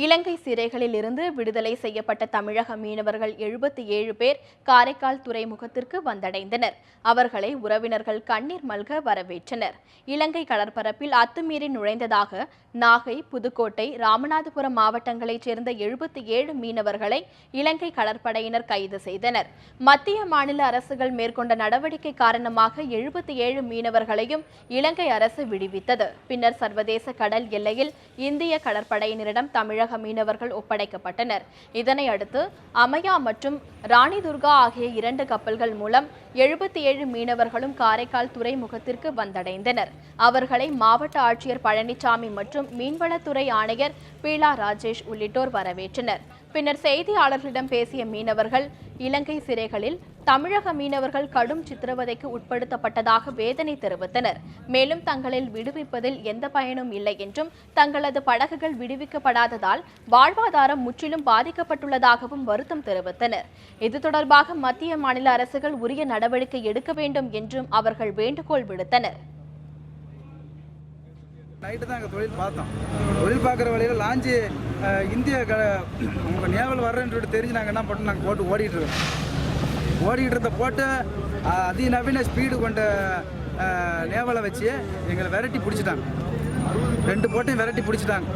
இலங்கை சிறைகளில் இருந்து விடுதலை செய்யப்பட்ட தமிழக மீனவர்கள் 77 பேர் காரைக்கால் துறைமுகத்திற்கு வந்தடைந்தனர். அவர்களை உறவினர்கள் கண்ணீர் மல்க வரவேற்றனர். இலங்கை கடற்பரப்பில் அத்துமீறி நுழைந்ததாக நாகை, புதுக்கோட்டை, ராமநாதபுரம் மாவட்டங்களைச் சேர்ந்த 77 மீனவர்களை இலங்கை கடற்படையினர் கைது செய்தனர். மத்திய, மாநில அரசுகள் மேற்கொண்ட நடவடிக்கை காரணமாக 77 மீனவர்களையும் இலங்கை அரசு விடுவித்தது. பின்னர் சர்வதேச கடல் எல்லையில் இந்திய கடற்படையினரிடம் தமிழக மீனவர்கள் ஒப்படைக்கப்பட்டனர். இதனை அடுத்து அமயா மற்றும் ராணி துர்கா ஆகிய 2 கப்பல்கள் மூலம் 77 மீனவர்களும் காரைக்கால் துறைமுகத்திற்கு வந்தடைந்தனர். அவர்களை மாவட்ட ஆட்சியர் பழனிசாமி மற்றும் மீன்வளத்துறை ஆணையர் பீலா ராஜேஷ் உள்ளிட்டோர் வரவேற்றனர். பின்னர் செய்தியாளர்களிடம் பேசிய மீனவர்கள், இலங்கை சிறைகளில் தமிழக மீனவர்கள் கடும் சித்திரவதைக்கு உட்படுத்தப்பட்டதாக வேதனை தெரிவித்தனர். மேலும் தங்களில் விடுவிப்பதில் எந்த பயனும் இல்லை என்றும், தங்களது படகுகள் விடுவிக்கப்படாததால் வாழ்வாதாரம் முற்றிலும் பாதிக்கப்பட்டுள்ளதாகவும் வருத்தம் தெரிவித்தனர். இது தொடர்பாக மத்திய, மாநில அரசுகள் உரிய நடவடிக்கை எடுக்க வேண்டும் என்றும் அவர்கள் வேண்டுகோள் விடுத்தனர். நைட்டு தான் அங்கே தொழில் பார்த்தோம். தொழில் பார்க்குற வழியில் லாஞ்சு இந்திய உங்கள் நேவல் வர்றேன்னு தெரிஞ்சு நாங்கள் என்ன பண்ணோம், நாங்கள் போட்டு ஓடிக்கிட்டு இருந்த போட்டு அதிநவீன ஸ்பீடு கொண்ட நேவலை வச்சு எங்களை விரட்டி பிடிச்சிட்டாங்க. 2 போட்டையும் விரட்டி பிடிச்சிட்டாங்க.